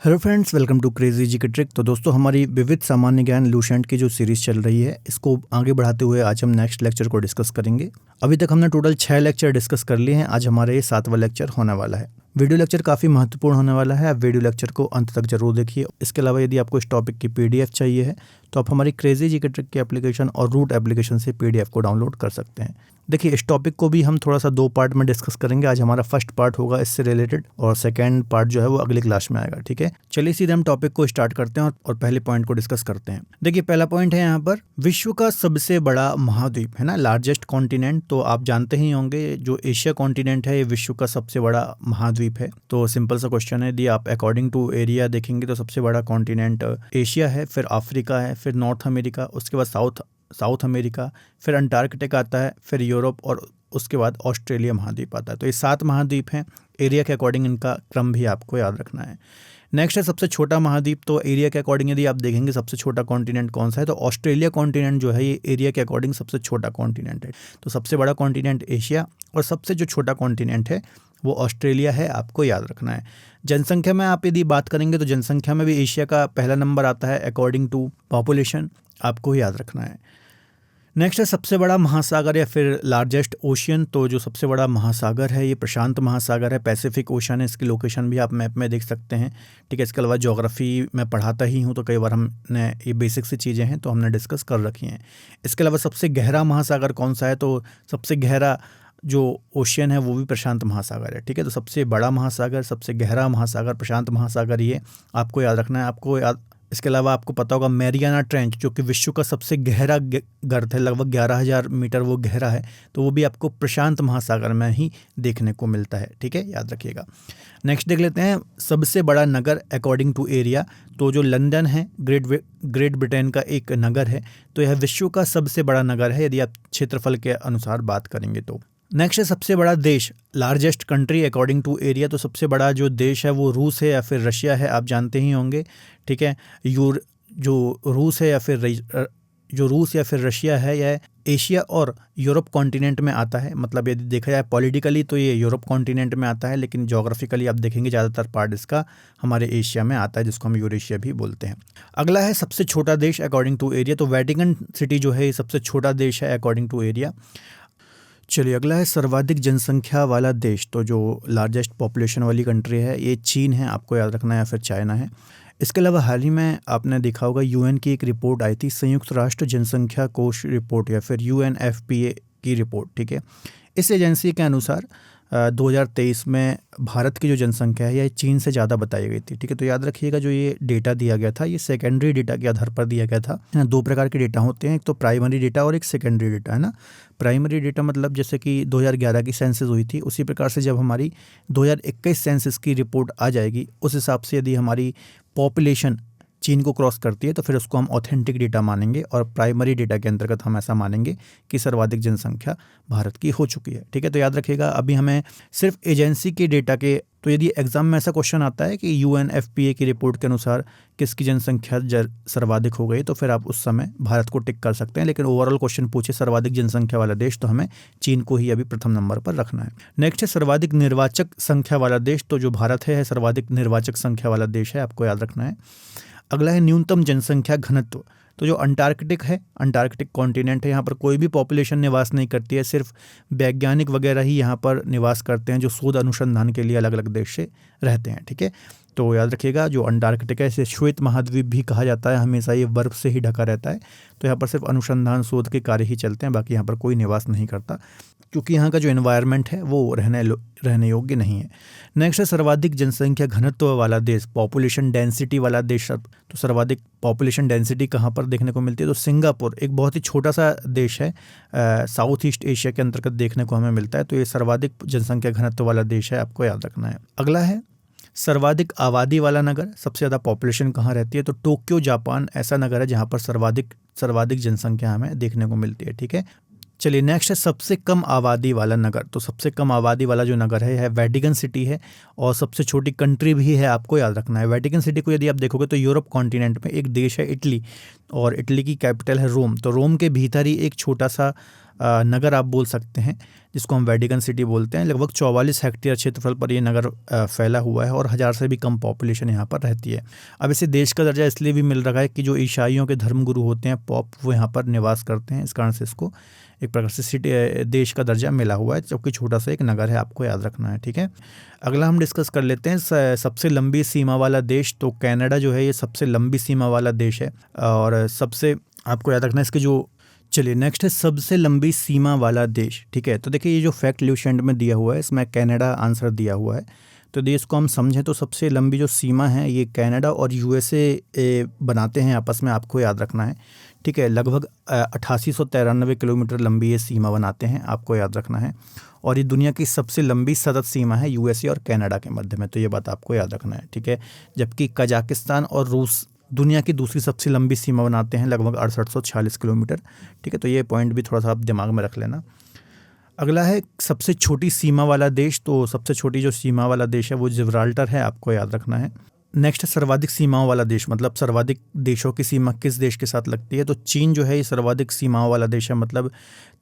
Hello friends, welcome to crazy G K trick. तो दोस्तों, हमारी विविध सामान्य ज्ञान लूसेंट की जो सीरीज़ चल रही है, इसको आगे बढ़ाते हुए आज हम नेक्स्ट लेक्चर को डिस्कस करेंगे। अभी तक हमने टोटल 6 लेक्चर डिस्कस कर लिए हैं। आज हमारा ये 7वां लेक्चर होने वाला है। वीडियो लेक्चर काफ़ी महत्वपूर्ण होने वाला है। आप वीडियो लेक्चर को अंत तक जरूर देखिए। इसके अलावा यदि आपको इस टॉपिक की PDF चाहिए है तो आप हमारी क्रेजी जी के ट्रिक की एप्लीकेशन और रूट एप्लीकेशन से PDF को डाउनलोड कर सकते हैं। देखिए, इस टॉपिक को भी हम थोड़ा सा 2 पार्ट में डिस्कस करेंगे। आज हमारा फर्स्ट पार्ट होगा इससे रिलेटेड और सेकंड पार्ट जो है वो अगली क्लास में आएगा। ठीक है, चलिए सीधे हम टॉपिक को स्टार्ट करते हैं और पहले पॉइंट को डिस्कस करते हैं। देखिए, पहला पॉइंट है यहाँ पर विश्व का सबसे बड़ा महाद्वीप, है ना, लार्जेस्ट कॉन्टिनेंट। तो आप जानते ही होंगे जो एशिया कॉन्टिनेंट है ये विश्व का सबसे बड़ा महाद्वीप है। तो सिंपल सा क्वेश्चन है, यदि आप अकॉर्डिंग टू एरिया देखेंगे तो सबसे बड़ा कॉन्टिनेंट एशिया है, फिर अफ्रीका है, फिर नॉर्थ अमेरिका, उसके बाद साउथ अमेरिका, फिर अंटार्कटिका आता है, फिर यूरोप और उसके बाद ऑस्ट्रेलिया महाद्वीप आता है। तो ये 7 महाद्वीप हैं। एरिया के अकॉर्डिंग इनका क्रम भी आपको याद रखना है। नेक्स्ट है सबसे छोटा महाद्वीप। तो एरिया के अकॉर्डिंग यदि आप देखेंगे सबसे छोटा कॉन्टिनेंट कौन सा है, तो ऑस्ट्रेलिया कॉन्टिनेंट जो है ये एरिया के अकॉर्डिंग सबसे छोटा कॉन्टिनेंट है। तो सबसे बड़ा कॉन्टिनेंट एशिया और सबसे जो छोटा कॉन्टिनेंट है वो ऑस्ट्रेलिया है, आपको याद रखना है। जनसंख्या में आप यदि बात करेंगे तो जनसंख्या में भी एशिया का पहला नंबर आता है अकॉर्डिंग टू पॉपुलेशन, आपको याद रखना है। नेक्स्ट है सबसे बड़ा महासागर या फिर लार्जेस्ट ओशियन। तो जो सबसे बड़ा महासागर है ये प्रशांत महासागर है, पैसिफिक ओशन है। इसकी लोकेशन भी आप मैप में देख सकते हैं। ठीक है, इसके अलावा ज्योग्राफी मैं पढ़ाता ही हूँ तो कई बार हमने ये बेसिक सी चीज़ें हैं तो हमने डिस्कस कर रखी हैं। इसके अलावा सबसे गहरा महासागर कौन सा है, तो सबसे गहरा जो ओशियन है वो भी प्रशांत महासागर है। ठीक है, तो सबसे बड़ा महासागर, सबसे गहरा महासागर प्रशांत महासागर, ये आपको याद रखना है। इसके अलावा आपको पता होगा मैरियाना ट्रेंच जो कि विश्व का सबसे गहरा गर्त है, लगभग 11,000 मीटर वो गहरा है, तो वो भी आपको प्रशांत महासागर में ही देखने को मिलता है। ठीक है, याद रखिएगा। नेक्स्ट देख लेते हैं सबसे बड़ा नगर अकॉर्डिंग टू एरिया। तो जो लंदन है ग्रेट ब्रिटेन का एक नगर है, तो यह विश्व का सबसे बड़ा नगर है यदि आप क्षेत्रफल के अनुसार बात करेंगे तो। नेक्स्ट है सबसे बड़ा देश, largest country according to area. तो सबसे बड़ा जो देश है वो रूस है या फिर रशिया है, आप जानते ही होंगे। ठीक है, जो रूस या फिर रशिया है यह एशिया और यूरोप कॉन्टिनेंट में आता है। मतलब यदि देखा जाए पॉलिटिकली तो ये यूरोप कॉन्टिनेंट में आता है, लेकिन जोग्राफिकली आप देखेंगे ज़्यादातर पार्ट इसका हमारे एशिया में आता है, जिसको हम यूरेशिया भी बोलते हैं। अगला है सबसे छोटा देश अकॉर्डिंग टू एरिया। तो वेटिकन सिटी जो है ये सबसे छोटा देश है अकॉर्डिंग टू एरिया। चलिए, अगला है सर्वाधिक जनसंख्या वाला देश। तो जो लार्जेस्ट पॉपुलेशन वाली कंट्री है ये चीन है, आपको याद रखना है, या फिर चाइना है। इसके अलावा हाल ही में आपने देखा होगा UN की एक रिपोर्ट आई थी, संयुक्त राष्ट्र जनसंख्या कोष रिपोर्ट या फिर UNFPA की रिपोर्ट। ठीक है, इस एजेंसी के अनुसार 2023 में भारत की जो जनसंख्या है यह चीन से ज़्यादा बताई गई थी। ठीक है, तो याद रखिएगा जो ये डेटा दिया गया था ये सेकेंडरी डेटा के आधार पर दिया गया था। 2 प्रकार के डेटा होते हैं, एक तो प्राइमरी डेटा और एक सेकेंडरी डेटा, है ना। प्राइमरी डेटा मतलब जैसे कि 2011 की सेंसस हुई थी, उसी प्रकार से जब हमारी 2021 सेंसस की रिपोर्ट आ जाएगी उस हिसाब से यदि हमारी पॉपुलेशन चीन को क्रॉस करती है तो फिर उसको हम ऑथेंटिक डेटा मानेंगे और प्राइमरी डेटा के अंतर्गत हम ऐसा मानेंगे कि सर्वाधिक जनसंख्या भारत की हो चुकी है। ठीक है, तो याद रखिएगा अभी हमें सिर्फ एजेंसी के डेटा के, तो यदि एग्जाम में ऐसा क्वेश्चन आता है कि UNFPA की रिपोर्ट के अनुसार किसकी जनसंख्या सर्वाधिक हो गई तो फिर आप उस समय भारत को टिक कर सकते हैं, लेकिन ओवरऑल क्वेश्चन पूछे सर्वाधिक जनसंख्या वाला देश तो हमें चीन को ही अभी प्रथम नंबर पर रखना है। नेक्स्ट है सर्वाधिक निर्वाचक संख्या वाला देश। तो जो भारत है सर्वाधिक निर्वाचक संख्या वाला देश है, आपको याद रखना है। अगला है न्यूनतम जनसंख्या घनत्व। तो जो अंटार्कटिक कॉन्टिनेंट है, यहाँ पर कोई भी पॉपुलेशन निवास नहीं करती है, सिर्फ वैज्ञानिक वगैरह ही यहाँ पर निवास करते हैं जो शोध अनुसंधान के लिए अलग अलग देश से रहते हैं। ठीक है, तो याद रखिएगा जो अंटार्कटिका है इसे श्वेत महाद्वीप भी कहा जाता है, हमेशा ये बर्फ से ही ढका रहता है। तो यहाँ पर सिर्फ अनुसंधान शोध के कार्य ही चलते हैं, बाकी यहाँ पर कोई निवास नहीं करता क्योंकि यहाँ का जो एनवायरनमेंट है वो रहने योग्य नहीं है। नेक्स्ट है सर्वाधिक जनसंख्या घनत्व वाला देश, पॉपुलेशन डेंसिटी वाला देश। तो सर्वाधिक पॉपुलेशन डेंसिटी कहाँ पर देखने को मिलती है, तो सिंगापुर एक बहुत ही छोटा सा देश है, साउथ ईस्ट एशिया के अंतर्गत देखने को हमें मिलता है। तो ये सर्वाधिक जनसंख्या घनत्व वाला देश है, आपको याद रखना है। अगला है सर्वाधिक आबादी वाला नगर, सबसे ज़्यादा पॉपुलेशन कहाँ रहती है, तो टोक्यो जापान ऐसा नगर है जहाँ पर सर्वाधिक जनसंख्या हमें देखने को मिलती है। ठीक है, चलिए नेक्स्ट है सबसे कम आबादी वाला नगर। तो सबसे कम आबादी वाला जो नगर है वेटिकन सिटी है और सबसे छोटी कंट्री भी है, आपको याद रखना है। वेटिकन सिटी को यदि आप देखोगे तो यूरोप कॉन्टिनेंट में एक देश है इटली, और इटली की कैपिटल है रोम। तो रोम के भीतर ही एक छोटा सा नगर आप बोल सकते हैं, जिसको हम वेटिकन सिटी बोलते हैं। लगभग 44 हेक्टेयर क्षेत्रफल पर ये नगर फैला हुआ है और 1000 से भी कम पॉपुलेशन यहाँ पर रहती है। अब इसे देश का दर्जा इसलिए भी मिल रहा है कि जो ईसाइयों के धर्मगुरु होते हैं, पॉप, वो यहाँ पर निवास करते हैं। इस कारण से इसको एक प्रकार से सिटी देश का दर्जा मिला हुआ है, जबकि छोटा सा एक नगर है, आपको याद रखना है, ठीक है। अगला हम डिस्कस कर लेते हैं सबसे लंबी सीमा वाला देश। तो कनाडा जो है ये सबसे लंबी सीमा वाला देश है और सबसे, आपको याद रखना है इसके जो, चलिए नेक्स्ट है सबसे लंबी सीमा वाला देश, ठीक है। तो देखिए ये जो फैक्ट ल्यूसेंट में दिया हुआ है, इसमें कनाडा आंसर दिया हुआ है। तो देश को हम समझें तो सबसे लंबी जो सीमा है ये कनाडा और यूएसए बनाते हैं आपस में, आपको याद रखना है, ठीक है। लगभग 8893 किलोमीटर लंबी ये सीमा बनाते हैं, आपको याद रखना है। और ये दुनिया की सबसे लंबी सतत सीमा है यूएसए और कनाडा के मध्य में, तो ये बात आपको याद रखना है, ठीक है। जबकि कजाकिस्तान और रूस दुनिया की दूसरी सबसे लंबी सीमा बनाते हैं, लगभग 6846 किलोमीटर, ठीक है। तो ये पॉइंट भी थोड़ा सा आप दिमाग में रख लेना। अगला है सबसे छोटी सीमा वाला देश। तो सबसे छोटी जो सीमा वाला देश है वो जिब्राल्टर है, आपको याद रखना है। नेक्स्ट है सर्वाधिक सीमाओं वाला देश, मतलब सर्वाधिक देशों की सीमा किस देश के साथ लगती है। तो चीन जो है ये सर्वाधिक सीमाओं वाला देश है, मतलब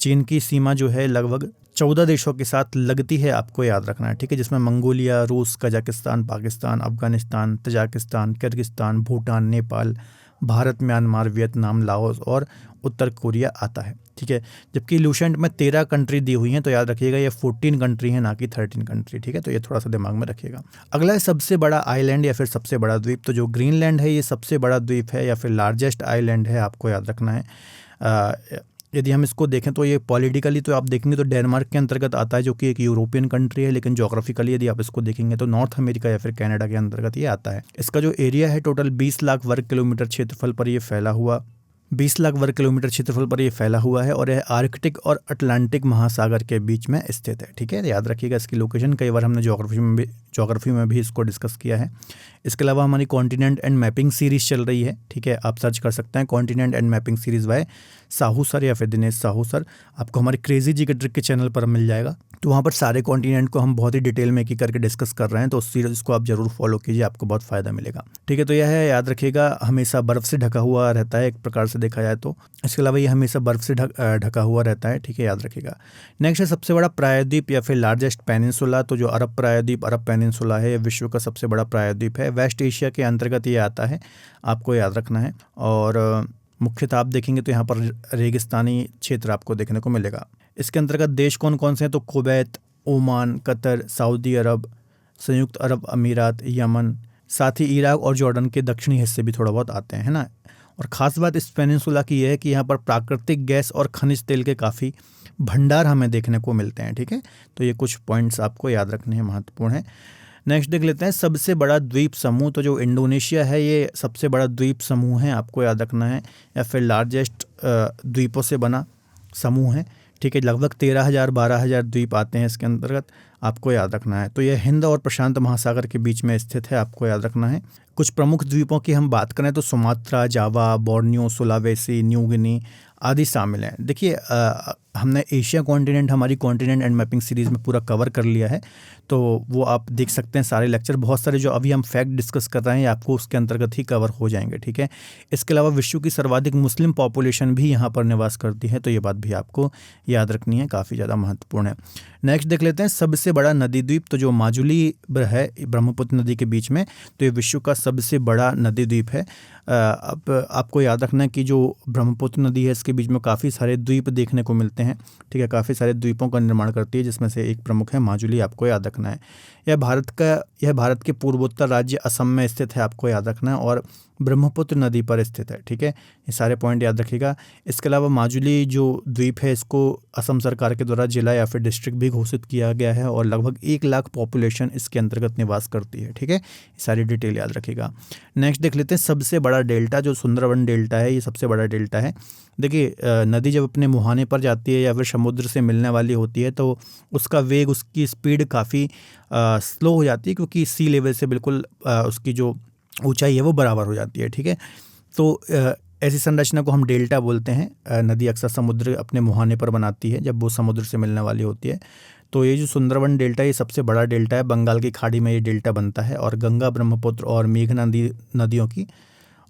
चीन की सीमा जो है लगभग 14 देशों के साथ लगती है, आपको याद रखना है, ठीक है। जिसमें मंगोलिया, रूस, Kazakhstan, Pakistan, Afghanistan, Tajikistan, Kyrgyzstan, Bhutan, Nepal, Bharat, Myanmar, Vietnam, Laos और उत्तर कोरिया आता है, ठीक है। जबकि ल्यूसेंट में 13 कंट्री दी हुई हैं, तो याद रखिएगा ये 14 कंट्री है, ना कि 13 कंट्री, ठीक है। तो ये थोड़ा सा दिमाग में रखिएगा। अगला है सबसे बड़ा आइलैंड या फिर सबसे बड़ा द्वीप। तो जो ग्रीनलैंड है ये सबसे बड़ा द्वीप है या फिर लार्जेस्ट आइलैंड है, आपको याद रखना है। यदि हम इसको देखें तो ये पॉलिटिकली तो आप देखेंगे तो डेनमार्क के अंतर्गत आता है, जो कि एक यूरोपियन कंट्री है, लेकिन जोग्राफिकली यदि आप इसको देखेंगे तो नॉर्थ अमेरिका या फिर कनाडा के अंतर्गत ये आता है। इसका जो एरिया है टोटल 20 लाख वर्ग किलोमीटर क्षेत्रफल पर ये फैला हुआ 20 लाख वर्ग किलोमीटर क्षेत्रफल पर ये फैला हुआ है और यह आर्कटिक और अटलांटिक महासागर के बीच में स्थित है, ठीक है। याद रखिएगा इसकी लोकेशन, कई बार हमने ज्योग्राफी में भी इसको डिस्कस किया है। इसके अलावा हमारी कॉन्टिनेंट एंड मैपिंग सीरीज़ चल रही है, ठीक है। आप सर्च कर सकते हैं continent and mapping series by Sahu sir या फिर दिनेश साहू सर, आपको हमारे क्रेजी जी के ट्रिक के चैनल पर मिल जाएगा। तो वहाँ पर सारे कॉन्टिनेंट को हम बहुत ही डिटेल में एक करके डिस्कस कर रहे हैं, तो उस सीरीज़ को आप जरूर फॉलो कीजिए, आपको बहुत फ़ायदा मिलेगा, ठीक है। तो यह है, याद रखिएगा, हमेशा बर्फ़ से ढका हुआ रहता है एक प्रकार से देखा जाए तो। इसके अलावा ये हमेशा बर्फ़ से ढका हुआ रहता है, ठीक है, याद रखिएगा। नेक्स्ट है सबसे बड़ा प्रायद्वीप या फिर लार्जेस्ट पेनिनसुला। तो जो अरब प्रायद्वीप, अरब पेनिनसुला है, विश्व का सबसे बड़ा प्रायद्वीप है, वेस्ट एशिया के अंतर्गत ये आता है, आपको याद रखना है। और मुख्यतः आप देखेंगे तो यहाँ पर रेगिस्तानी क्षेत्र आपको देखने को मिलेगा। इसके अंतर्गत देश कौन कौन से हैं, तो कुवैत, ओमान, कतर, सऊदी अरब, संयुक्त अरब अमीरात, यमन, साथ ही इराक और जॉर्डन के दक्षिणी हिस्से भी थोड़ा बहुत आते हैं, है ना। और ख़ास बात इस पेनिनसुला की यह है कि यहाँ पर प्राकृतिक गैस और खनिज तेल के काफ़ी भंडार हमें देखने को मिलते हैं, ठीक है। तो ये कुछ पॉइंट्स आपको याद रखने हैं, महत्वपूर्ण है। नेक्स्ट देख लेते हैं सबसे बड़ा द्वीप समूह। तो जो इंडोनेशिया है ये सबसे बड़ा द्वीप समूह है, आपको याद रखना है, या फिर लार्जेस्ट द्वीपों से बना समूह है, ठीक है। लगभग 13,000-12,000 द्वीप आते हैं इसके अंतर्गत, आपको याद रखना है। तो यह हिंद और प्रशांत महासागर के बीच में स्थित है, आपको याद रखना है। कुछ प्रमुख द्वीपों की हम बात करें तो सुमात्रा, जावा, बोर्नियो, सुलावेसी, न्यू गिनी आदि शामिल हैं। देखिए हमने एशिया कॉन्टिनेंट हमारी कॉन्टिनेंट एंड मैपिंग सीरीज़ में पूरा कवर कर लिया है, तो वो आप देख सकते हैं सारे लेक्चर। बहुत सारे जो अभी हम फैक्ट डिस्कस कर रहे हैं आपको उसके अंतर्गत ही कवर हो जाएंगे, ठीक है। इसके अलावा विश्व की सर्वाधिक मुस्लिम पॉपुलेशन भी यहाँ पर निवास करती है, तो ये बात भी आपको याद रखनी है, काफ़ी ज़्यादा महत्वपूर्ण है। नेक्स्ट देख लेते हैं सबसे बड़ा नदी द्वीप। तो जो माजुली है ब्रह्मपुत्र नदी के बीच में, तो ये विश्व का सबसे बड़ा नदी द्वीप है। अब आपको याद रखना है कि जो ब्रह्मपुत्र नदी है इसके बीच में काफ़ी सारे द्वीप देखने को मिलते हैं, ठीक है। काफ़ी सारे द्वीपों का निर्माण करती है, जिसमें से एक प्रमुख है माजुली, आपको याद रखना है। यह भारत के पूर्वोत्तर राज्य असम में स्थित है, आपको याद रखना है, और ब्रह्मपुत्र नदी पर स्थित है, ठीक है। ये सारे पॉइंट याद रखिएगा। इसके अलावा माजुली जो द्वीप है इसको असम सरकार के द्वारा जिला या फिर डिस्ट्रिक्ट भी घोषित किया गया है और लगभग 1 लाख पॉपुलेशन इसके अंतर्गत निवास करती है, ठीक है। ये सारी डिटेल याद रखिएगा। नेक्स्ट देख लेते हैं सबसे बड़ा डेल्टा। जो सुंदरवन डेल्टा है ये सबसे बड़ा डेल्टा है। देखिए नदी जब अपने मुहाने पर जाती है या फिर समुद्र से मिलने वाली होती है तो उसका वेग, उसकी स्पीड काफ़ी स्लो हो जाती है, क्योंकि सी लेवल से बिल्कुल उसकी जो ऊंचाई है वो बराबर हो जाती है, ठीक है। तो ऐसी संरचना को हम डेल्टा बोलते हैं। नदी अक्सर समुद्र अपने मुहाने पर बनाती है जब वो समुद्र से मिलने वाली होती है। तो ये जो सुंदरवन डेल्टा ये सबसे बड़ा डेल्टा है, बंगाल की खाड़ी में ये डेल्टा बनता है और गंगा, ब्रह्मपुत्र और मेघना नदियों की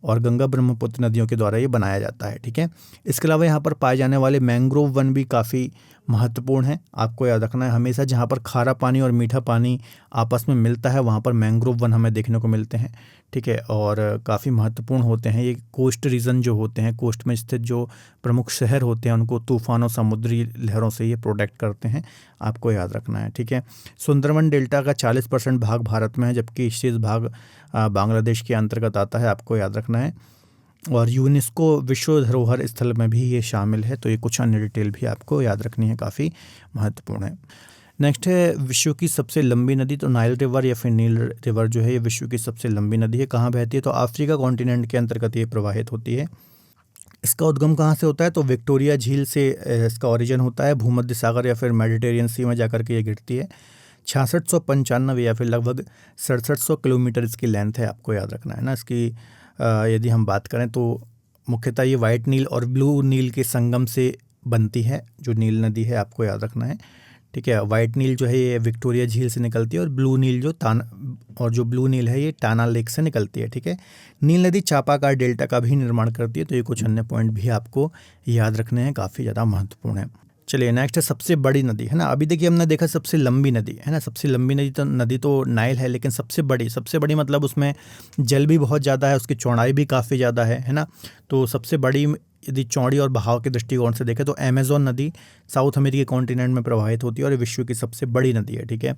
और गंगा ब्रह्मपुत्र नदियों के द्वारा ये बनाया जाता है। ठीक है, इसके अलावा यहाँ पर पाए जाने वाले मैंग्रोव वन भी काफ़ी महत्वपूर्ण है। आपको याद रखना है हमेशा जहाँ पर खारा पानी और मीठा पानी आपस में मिलता है वहाँ पर मैंग्रोव वन हमें देखने को मिलते हैं। ठीक है, और काफ़ी महत्वपूर्ण होते हैं ये। कोस्ट रीजन जो होते हैं, कोस्ट में स्थित जो प्रमुख शहर होते हैं उनको तूफानों, समुद्री लहरों से ये प्रोटेक्ट करते हैं, आपको याद रखना है। ठीक है, सुंदरवन डेल्टा का 40% भाग भारत में है, जबकि शेष भाग बांग्लादेश के अंतर्गत आता है, आपको याद रखना है। और यूनेस्को विश्व धरोहर स्थल में भी ये शामिल है, तो ये कुछ अन्य डिटेल भी आपको याद रखनी है, काफ़ी महत्वपूर्ण है। नेक्स्ट है विश्व की सबसे लंबी नदी, तो नाइल रिवर या फिर नील रिवर जो है ये विश्व की सबसे लंबी नदी है। कहाँ बहती है, तो अफ्रीका कॉन्टिनेंट के अंतर्गत ये प्रवाहित होती है। इसका उद्गम कहाँ से होता है, तो विक्टोरिया झील से इसका ओरिजिन होता है, भूमध्य सागर या फिर मेडिटेरियन सी में जाकर के ये गिरती है। 6695 या फिर लगभग 6700 किलोमीटर इसकी लेंथ है, आपको याद रखना है ना। इसकी यदि हम बात करें तो मुख्यतः ये वाइट नील और ब्लू नील के संगम से बनती है, जो नील नदी है, आपको याद रखना है। ठीक है, वाइट नील जो है ये विक्टोरिया झील से निकलती है और ब्लू नील जो ब्लू नील है ये टाना लेक से निकलती है। ठीक है, नील नदी चापाकार डेल्टा का भी निर्माण करती है, तो ये कुछ अन्य पॉइंट भी आपको याद रखने हैं, काफ़ी ज़्यादा महत्वपूर्ण है। चलिए नेक्स्ट है सबसे बड़ी नदी, है ना। अभी देखिए हमने देखा सबसे लंबी नदी, है ना। सबसे लंबी नदी तो नाइल है, लेकिन सबसे बड़ी मतलब उसमें जल भी बहुत ज़्यादा है, उसकी चौड़ाई भी काफ़ी ज़्यादा है ना। तो सबसे बड़ी यदि चौड़ी और बहाव के दृष्टिकोण से देखें तो अमेज़न नदी साउथ अमेरिकी कॉन्टिनेंट में प्रवाहित होती है और विश्व की सबसे बड़ी नदी है। ठीक है,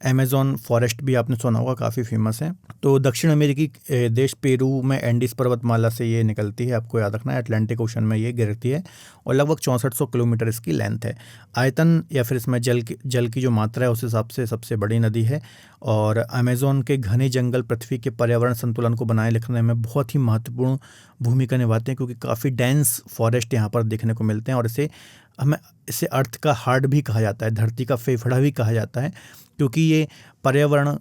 अमेज़न फॉरेस्ट भी आपने सुना होगा, काफ़ी फेमस है। तो दक्षिण अमेरिकी देश पेरू में एंडीज पर्वतमाला से ये निकलती है, आपको याद रखना है। अटलांटिक ओशन में ये गिरती है और लगभग 6400 किलोमीटर इसकी लेंथ है। आयतन या फिर इसमें जल की जो मात्रा है उस हिसाब से सबसे बड़ी नदी है। और अमेज़न के घने जंगल पृथ्वी के पर्यावरण संतुलन को बनाए रखने में बहुत ही महत्वपूर्ण भूमिका निभाते हैं, क्योंकि काफ़ी डेंस फॉरेस्ट यहाँ पर देखने को मिलते हैं। और इसे अर्थ का हार्ट भी कहा जाता है, धरती का फेफड़ा भी कहा जाता है, क्योंकि ये पर्यावरण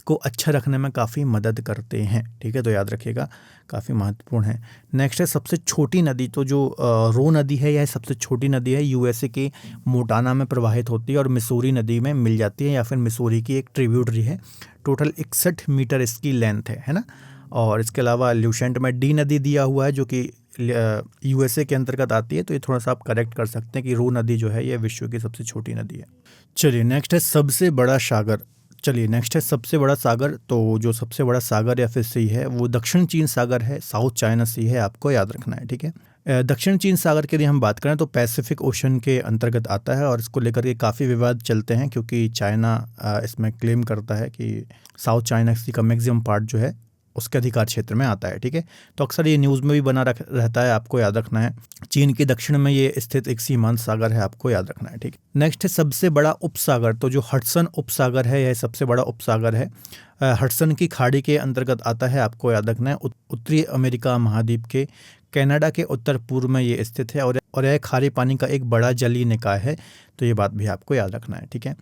को अच्छा रखने में काफ़ी मदद करते हैं। ठीक है, तो याद रखिएगा, काफ़ी महत्वपूर्ण है। नेक्स्ट है सबसे छोटी नदी, तो जो रो नदी है यह सबसे छोटी नदी है, यूएसए के मोटाना में प्रवाहित होती है और मिसूरी नदी में मिल जाती है, या फिर मिसूरी की एक ट्रिब्यूटरी है। टोटल 61 मीटर इसकी लेंथ है ना। और इसके अलावा ल्यूसेंट में डी नदी दिया हुआ है, जो कि यूएसए के अंतर्गत आती है, तो ये थोड़ा सा आप करेक्ट कर सकते हैं कि रो नदी जो है ये विश्व की सबसे छोटी नदी है। चलिए नेक्स्ट है सबसे बड़ा सागर। तो जो सबसे बड़ा सागर या फिर सी है वो दक्षिण चीन सागर है, साउथ चाइना सी है, आपको याद रखना है। ठीक है, दक्षिण चीन सागर के लिए हम बात करें तो पैसिफिक ओशन के अंतर्गत आता है और इसको लेकर के काफ़ी विवाद चलते हैं, क्योंकि चाइना इसमें क्लेम करता है कि साउथ चाइना सी का मैक्सिमम पार्ट जो है उसके अधिकार क्षेत्र में आता है। ठीक है, तो अक्सर ये न्यूज़ में भी बना रहता है, आपको याद रखना है। चीन के दक्षिण में ये स्थित एक सीमांत सागर है, आपको याद रखना है। ठीक है, नेक्स्ट है सबसे बड़ा उपसागर, तो जो हडसन उपसागर है यह सबसे बड़ा उपसागर है। हडसन की खाड़ी के अंतर्गत आता है, आपको याद रखना है। उत्तरी अमेरिका महाद्वीप के कनाडा के उत्तर पूर्व में ये स्थित है और यह खारे पानी का एक बड़ा जलीय निकाय है, तो ये बात भी आपको याद रखना है। ठीक है,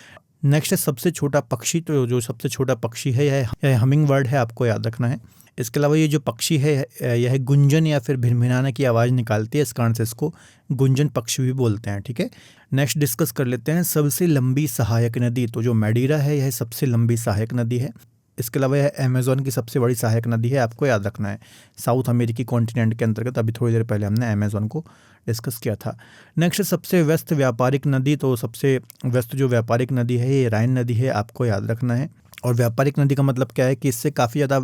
नेक्स्ट है सबसे छोटा पक्षी, तो जो सबसे छोटा पक्षी है यह हमिंग बर्ड है, आपको याद रखना है। इसके अलावा ये जो पक्षी है यह गुंजन या फिर भिनभिनाने की आवाज़ निकालती है, इस कारण से इसको गुंजन पक्षी भी बोलते हैं। ठीक है, नेक्स्ट डिस्कस कर लेते हैं सबसे लंबी सहायक नदी, तो जो मैडीरा है यह सबसे लंबी सहायक नदी है। इसके अलावा यह अमेज़न की सबसे बड़ी सहायक नदी है, आपको याद रखना है। साउथ अमेरिकी कॉन्टिनेंट के अंतर्गत अभी थोड़ी देर पहले हमने अमेज़न को डिस्कस किया था। नेक्स्ट सबसे व्यस्त व्यापारिक नदी, तो सबसे व्यस्त जो व्यापारिक नदी है ये राइन नदी है, आपको याद रखना है। और व्यापारिक नदी का मतलब क्या है कि इससे काफ़ी ज़्यादा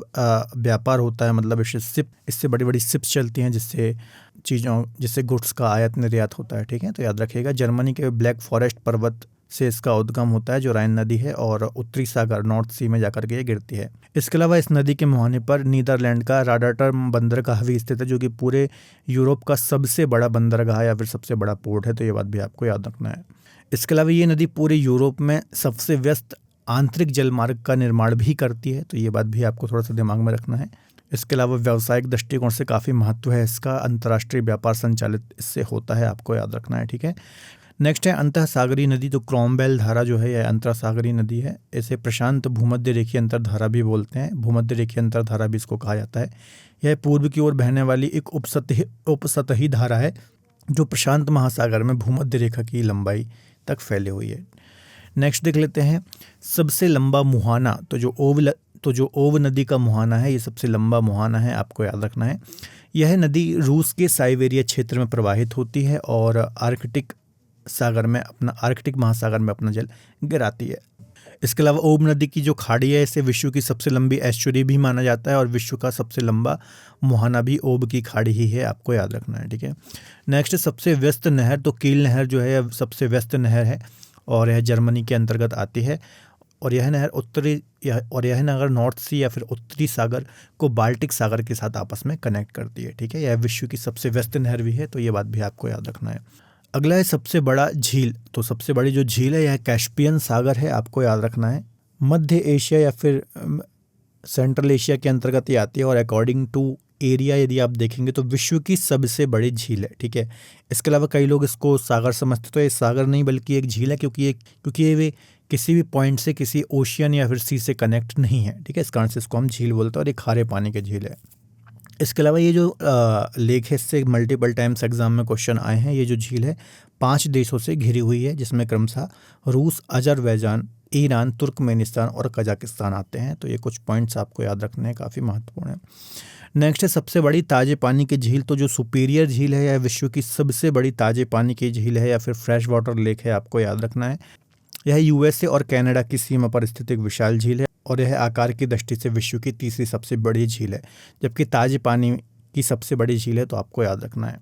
व्यापार होता है, मतलब इससे बड़ी बड़ी शिप्स चलती हैं, जिससे गुड्स का आयात निर्यात होता है। ठीक है, तो याद रखिएगा जर्मनी के ब्लैक फॉरेस्ट पर्वत से इसका उद्गम होता है, जो राइन नदी है, और उत्तरी सागर नॉर्थ सी में जाकर के ये गिरती है। इसके अलावा इस नदी के मुहाने पर नीदरलैंड का रॉटरडम बंदरगाह भी स्थित है, जो कि पूरे यूरोप का सबसे बड़ा बंदरगाह या फिर सबसे बड़ा पोर्ट है, तो ये बात भी आपको याद रखना है। इसके अलावा ये नदी पूरे यूरोप में सबसे व्यस्त आंतरिक जलमार्ग का निर्माण भी करती है, तो ये बात भी आपको थोड़ा सा दिमाग में रखना है। इसके अलावा व्यावसायिक दृष्टिकोण से काफ़ी महत्व है इसका, अंतर्राष्ट्रीय व्यापार संचालित इससे होता है, आपको याद रखना है। ठीक है, नेक्स्ट है अंतःसागरीय नदी, तो क्रॉम्बेल धारा जो है यह अंतःसागरीय नदी है। इसे प्रशांत भूमध्य रेखीय अंतर्धारा भी बोलते हैं, भूमध्य रेखीय अंतर्धारा भी इसको कहा जाता है। यह पूर्व की ओर बहने वाली एक उपसतही धारा है, जो प्रशांत महासागर में भूमध्य रेखा की लंबाई तक फैली हुई है। नेक्स्ट देख लेते हैं सबसे लंबा मुहाना, तो जो तो जो ओब नदी का मुहाना है ये सबसे लंबा मुहाना है, आपको याद रखना है। यह नदी रूस के साइबेरिया क्षेत्र में प्रवाहित होती है और आर्कटिक महासागर में अपना जल गिराती है। इसके अलावा ओब नदी की जो खाड़ी है इसे विश्व की सबसे लंबी एस्चुरी भी माना जाता है और विश्व का सबसे लंबा मुहाना भी ओब की खाड़ी ही है, आपको याद रखना है, ठीक है। नेक्स्ट सबसे व्यस्त नहर, तो कील नहर जो है सबसे व्यस्त नहर है और यह जर्मनी के अंतर्गत आती है और यह नहर नॉर्थ सी या फिर उत्तरी सागर को बाल्टिक सागर के साथ आपस में कनेक्ट करती है, ठीक है। यह विश्व की सबसे व्यस्त नहर भी है, तो ये बात भी आपको याद रखना है। अगला है सबसे बड़ा झील, तो सबसे बड़ी जो झील है यह कैस्पियन सागर है, आपको याद रखना है। मध्य एशिया या फिर सेंट्रल एशिया के अंतर्गत ये आती है और अकॉर्डिंग टू एरिया यदि आप देखेंगे तो विश्व की सबसे बड़ी झील है, ठीक है। इसके अलावा कई लोग इसको सागर समझते, तो ये सागर नहीं बल्कि एक झील है, क्योंकि ये किसी भी पॉइंट से किसी ओशियन या फिर सी से कनेक्ट नहीं है, ठीक है। इस कारण से इसको हम झील बोलते हैं और ये खारे पानी की झील है। इसके अलावा ये जो लेक है इससे मल्टीपल टाइम्स एग्जाम में क्वेश्चन आए हैं। ये जो झील है 5 देशों से घिरी हुई है, जिसमें क्रमशः रूस, अजरबैजान, ईरान, तुर्कमेनिस्तान और कजाकिस्तान आते हैं। तो ये कुछ पॉइंट्स आपको याद रखने हैं, काफ़ी महत्वपूर्ण है। नेक्स्ट है सबसे बड़ी ताजे पानी की झील, तो जो सुपीरियर झील है यह विश्व की सबसे बड़ी ताजे पानी की झील है या फिर फ्रेश वाटर लेक है, आपको याद रखना है। यह यूएसए और कनाडा की सीमा पर स्थित एक विशाल झील है और यह आकार की दृष्टि से विश्व की तीसरी सबसे बड़ी झील है, जबकि ताजे पानी की सबसे बड़ी झील है, तो आपको याद रखना है।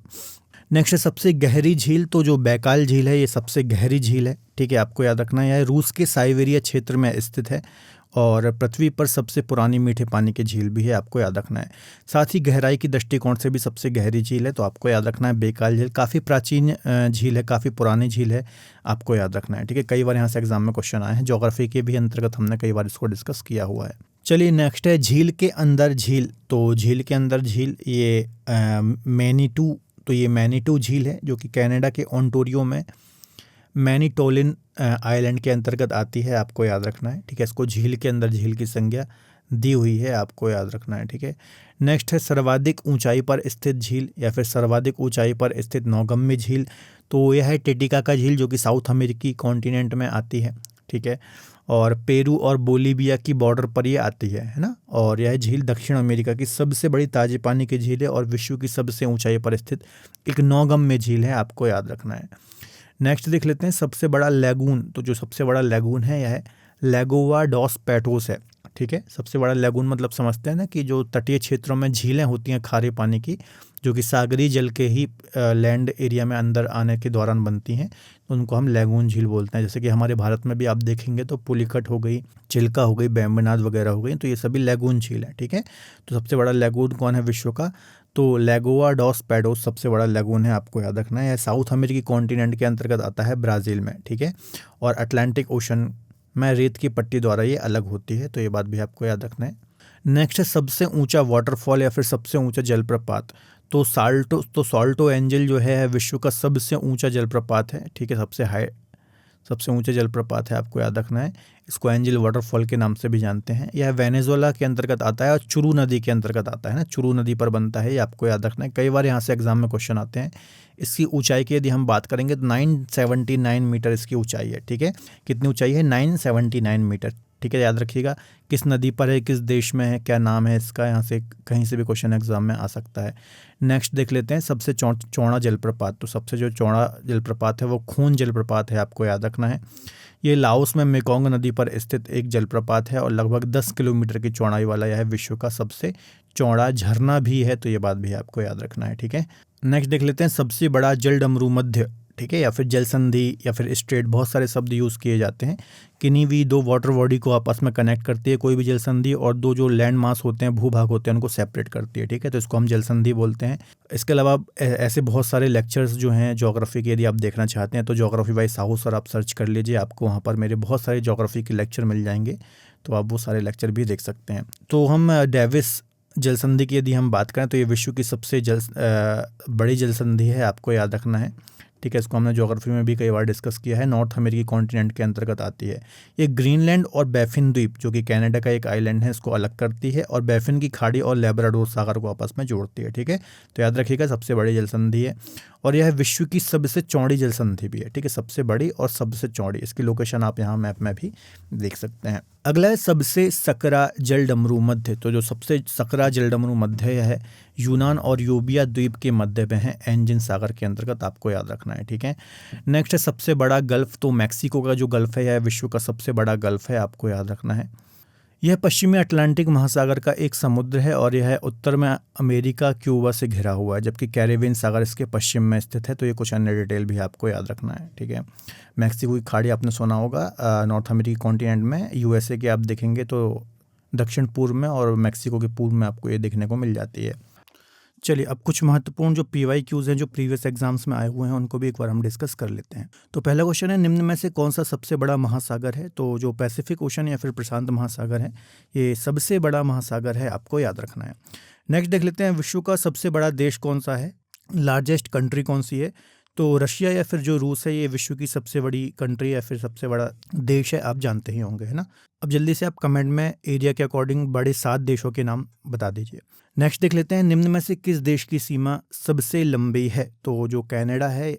नेक्स्ट है सबसे गहरी झील, तो जो बैकाल झील है ये सबसे गहरी झील है, ठीक है, आपको याद रखना है। यह रूस के साइबेरिया क्षेत्र में स्थित है और पृथ्वी पर सबसे पुरानी मीठे पानी की झील भी है, आपको याद रखना है। साथ ही गहराई की दृष्टिकोण से भी सबसे गहरी झील है, तो आपको याद रखना है बैकाल झील। काफ़ी प्राचीन झील है, काफ़ी पुरानी झील है, आपको याद रखना है, ठीक है। कई बार यहाँ से एग्जाम में क्वेश्चन आए हैं, ज्योग्राफी के भी अंतर्गत हमने कई बार इसको डिस्कस किया हुआ है। चलिए नेक्स्ट है झील के अंदर झील, तो झील के अंदर झील ये मैनीटू, तो ये मैनीटू झील है जो कि कनाडा के ओंटारियो में मैनीटोलिन आइलैंड के अंतर्गत आती है, आपको याद रखना है, ठीक है। इसको झील के अंदर झील की संज्ञा दी हुई है, आपको याद रखना है, ठीक है। नेक्स्ट है सर्वाधिक ऊंचाई पर स्थित झील या फिर सर्वाधिक ऊंचाई पर स्थित नौगम्य झील, तो यह है टिटिकाका झील जो कि साउथ अमेरिकी कॉन्टिनेंट में आती है, ठीक है। और पेरू और बोलीविया की बॉर्डर पर ये आती है ना। और यह झील दक्षिण अमेरिका की सबसे बड़ी ताजे पानी की झील है और विश्व की सबसे ऊंचाई पर स्थित एक नौगम्य झील है, आपको याद रखना है। नेक्स्ट देख लेते हैं सबसे बड़ा लैगून, तो जो सबसे बड़ा लैगून है यह लैगोवा डॉस पैटोस है, ठीक है। सबसे बड़ा लैगून मतलब समझते हैं ना कि जो तटीय क्षेत्रों में झीलें होती हैं खारे पानी की, जो कि सागरी जल के ही लैंड एरिया में अंदर आने के दौरान बनती हैं, तो उनको हम लैगून झील बोलते हैं। जैसे कि हमारे भारत में भी आप देखेंगे तो पुलिकट हो गई, चिल्का हो गई, बेम्बनाद वगैरह हो गई, तो ये सभी लैगून झील है, ठीक है। तो सबसे बड़ा लैगून कौन है विश्व का, तो लैगोवा डॉस पैटोस सबसे बड़ा लैगून है, आपको याद रखना है। यह साउथ अमेरिकी कॉन्टिनेंट के अंतर्गत आता है, ब्राज़ील में, ठीक है। और अटलांटिक ओशन में रेत की पट्टी द्वारा ये अलग होती है, तो ये बात भी आपको याद रखना है। नेक्स्ट है सबसे ऊंचा वाटरफॉल या फिर सबसे ऊंचा जलप्रपात, तो साल्टो एंजल जो है विश्व का सबसे ऊंचा जलप्रपात है, ठीक है। सबसे ऊंचा जलप्रपात है, आपको याद रखना है। इसको एंजल वाटरफॉल के नाम से भी जानते हैं। यह वेनेजुएला के अंतर्गत आता है और चुरू नदी के अंतर्गत आता है ना, चुरू नदी पर बनता है, ये आपको याद रखना है। कई बार यहाँ से एग्जाम में क्वेश्चन आते हैं। इसकी ऊंचाई की यदि हम बात करेंगे तो 979 मीटर इसकी ऊंचाई है, ठीक है। कितनी ऊंचाई है, 979 मीटर, ठीक है, याद रखिएगा। किस नदी पर है, किस देश में है, क्या नाम है इसका, यहाँ से कहीं से भी क्वेश्चन एग्जाम में आ सकता है। नेक्स्ट देख लेते हैं सबसे चौड़ा जलप्रपात, तो सबसे जो चौड़ा जलप्रपात है वो खून जलप्रपात है, आपको याद रखना है। ये लाओस में मेकोंग नदी पर स्थित एक जलप्रपात है और लगभग 10 किलोमीटर की चौड़ाई वाला यह विश्व का सबसे चौड़ा झरना भी है, तो ये बात भी आपको याद रखना है, ठीक है। नेक्स्ट देख लेते हैं सबसे बड़ा जल डमरू मध्य, ठीक है, या फिर जल संधि या फिर स्ट्रेट, बहुत सारे शब्द यूज़ किए जाते हैं। किन्हीं भी दो वाटर बॉडी को आपस में कनेक्ट करती है कोई भी जल संधि, और दो जो लैंड मास होते हैं, भूभाग होते हैं, उनको सेपरेट करती है, ठीक है। तो इसको हम जल संधि बोलते हैं। इसके अलावा ऐसे बहुत सारे लेक्चर्स जो हैं ज्योग्राफी के, यदि आप देखना चाहते हैं तो ज्योग्राफी बाय साहू सर आप सर्च कर लीजिए, आपको वहाँ पर मेरे बहुत सारे ज्योग्राफी के लेक्चर मिल जाएंगे, तो आप वो सारे लेक्चर भी देख सकते हैं। तो हम डेविस जल संधि की यदि हम बात करें तो ये विश्व की सबसे बड़ी जल संधि है, आपको याद रखना है, ठीक है। इसको हमने ज्योग्राफी में भी कई बार डिस्कस किया है। नॉर्थ अमेरिकी कॉन्टिनेंट के अंतर्गत आती है। ये ग्रीनलैंड और बैफिन द्वीप जो कि कनाडा का एक आइलैंड है, इसको अलग करती है और बैफिन की खाड़ी और लैब्राडोर सागर को आपस में जोड़ती है, ठीक है। तो याद रखिएगा सबसे बड़ी जल संधि है और यह विश्व की सबसे चौड़ी जल संधि भी है, ठीक है। सबसे बड़ी और सबसे चौड़ी, इसकी लोकेशन आप यहाँ मैप में भी देख सकते हैं। अगला है सबसे सकरा जलडमरू मध्य। तो जो सबसे सकरा जलडमरू मध्य है यूनान और यूबिया द्वीप के मध्य में है, एंजिन सागर के अंतर्गत, आपको याद रखना है, ठीक है। नेक्स्ट है सबसे बड़ा गल्फ। तो मैक्सिको का जो गल्फ है यह विश्व का सबसे बड़ा गल्फ है, आपको याद रखना है। यह पश्चिमी अटलांटिक महासागर का एक समुद्र है और यह उत्तर में अमेरिका क्यूबा से घिरा हुआ है, जबकि कैरेबियन सागर इसके पश्चिम में स्थित है। तो ये कुछ अन्य डिटेल भी आपको याद रखना है, ठीक है। मैक्सिको की खाड़ी आपने सुना होगा, नॉर्थ अमेरिकी कॉन्टिनेंट में, यूएसए के आप देखेंगे तो दक्षिण पूर्व में और मैक्सिको के पूर्व में आपको ये देखने को मिल जाती है। चलिए अब कुछ महत्वपूर्ण जो PYQs हैं जो प्रीवियस एग्जाम्स में आए हुए हैं उनको भी एक बार हम डिस्कस कर लेते हैं। तो पहला क्वेश्चन है, निम्न में से कौन सा सबसे बड़ा महासागर है? तो जो पैसिफिक ओशन या फिर प्रशांत महासागर है ये सबसे बड़ा महासागर है, आपको याद रखना है। नेक्स्ट देख लेते हैं, विश्व का सबसे बड़ा देश कौन सा है? लार्जेस्ट कंट्री कौन सी है? तो रशिया या फिर जो रूस है ये विश्व की सबसे बड़ी कंट्री या फिर सबसे बड़ा देश है, आप जानते ही होंगे, है ना। अब जल्दी से आप कमेंट में एरिया के अकॉर्डिंग बड़े 7 देशों के नाम बता दीजिए। नेक्स्ट देख लेते हैं, निम्न में से किस देश की सीमा सबसे लंबी है? तो जो कनाडा है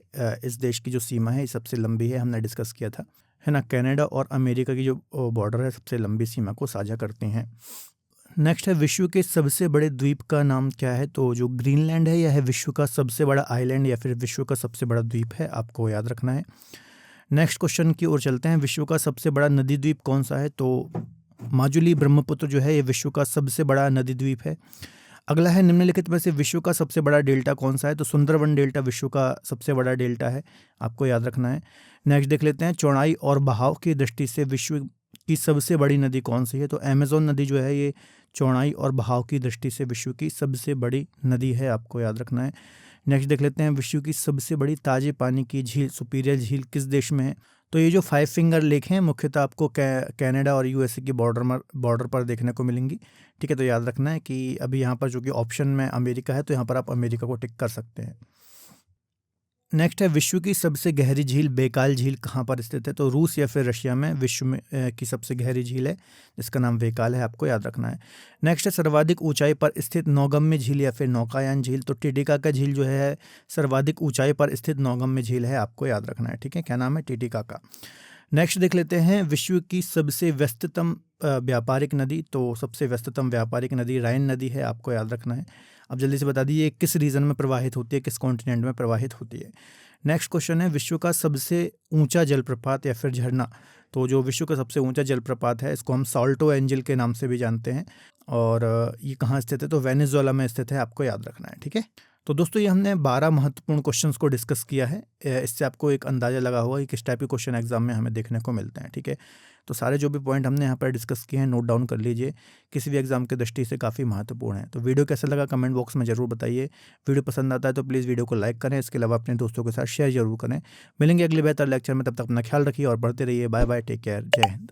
इस देश की जो सीमा है ये सबसे लंबी है, हमने डिस्कस किया था, है ना। कनाडा और अमेरिका की जो बॉर्डर है सबसे लंबी सीमा को साझा करते हैं। नेक्स्ट है, विश्व के सबसे बड़े द्वीप का नाम क्या है? तो जो ग्रीनलैंड है यह है विश्व का सबसे बड़ा आइलैंड या फिर विश्व का सबसे बड़ा द्वीप है, आपको याद रखना है। नेक्स्ट क्वेश्चन की ओर चलते हैं, विश्व का सबसे बड़ा नदी द्वीप कौन सा है? तो माजुली ब्रह्मपुत्र जो है ये विश्व का सबसे बड़ा नदी द्वीप है। अगला है, निम्नलिखित में से विश्व का सबसे बड़ा डेल्टा कौन सा है? तो सुंदरवन डेल्टा विश्व का सबसे बड़ा डेल्टा है, आपको याद रखना है। नेक्स्ट देख लेते हैं, चौड़ाई और बहाव की दृष्टि से विश्व की सबसे बड़ी नदी कौन सी है? तो अमेज़न नदी जो है ये चौड़ाई और बहाव की दृष्टि से विश्व की सबसे बड़ी नदी है, आपको याद रखना है। नेक्स्ट देख लेते हैं, विश्व की सबसे बड़ी ताजे पानी की झील सुपीरियर झील किस देश में है? तो ये जो 5 फिंगर लेक हैं मुख्यतः आपको कनाडा और यूएसए की बॉर्डर पर देखने को मिलेंगी, ठीक है। तो याद रखना है कि अभी यहाँ पर जो कि ऑप्शन में अमेरिका है तो यहाँ पर आप अमेरिका को टिक कर सकते हैं। नेक्स्ट है, विश्व की सबसे गहरी झील बेकाल झील कहाँ पर स्थित है? तो रूस या फिर रशिया में विश्व में की सबसे गहरी झील है जिसका नाम बेकाल है, आपको याद रखना है। नेक्स्ट है, सर्वाधिक ऊंचाई पर स्थित नौगम्य झील या फिर नौकायान झील। तो टिटिकाका झील जो है सर्वाधिक ऊंचाई पर स्थित नौगम्य झील है, आपको याद रखना है, ठीक है। क्या नाम है? टिटिकाका। नेक्स्ट देख लेते हैं, विश्व की सबसे व्यस्ततम व्यापारिक नदी। तो सबसे व्यस्ततम व्यापारिक नदी राइन नदी है, आपको याद रखना है। अब जल्दी से बता दीजिए किस रीजन में प्रवाहित होती है, किस कॉन्टिनेंट में प्रवाहित होती है। नेक्स्ट क्वेश्चन है, विश्व का सबसे ऊंचा जलप्रपात या फिर झरना। तो जो विश्व का सबसे ऊंचा जलप्रपात है इसको हम साल्टो एंजल के नाम से भी जानते हैं और ये कहाँ स्थित है? तो वेनेजुएला में स्थित है, आपको याद रखना है, ठीक है। तो दोस्तों ये हमने 12 महत्वपूर्ण क्वेश्चंस को डिस्कस किया है। इससे आपको एक अंदाज़ा लगा होगा कि किस टाइप के क्वेश्चन एग्जाम में हमें देखने को मिलते हैं, ठीक है। तो सारे जो भी पॉइंट हमने यहाँ पर डिस्कस किए हैं नोट डाउन कर लीजिए, किसी भी एग्जाम की दृष्टि से काफ़ी महत्वपूर्ण है। तो वीडियो कैसा लगा कमेंट बॉक्स में ज़रूर बताइए। वीडियो पसंद आता है तो प्लीज़ वीडियो को लाइक करें, इसके अलावा अपने दोस्तों के साथ शेयर जरूर करें। मिलेंगे अगले बेहतर लेक्चर में, तब तक अपना ख्याल रखिए और पढ़ते रहिए। बाय बाय, टेक केयर, जय हिंद।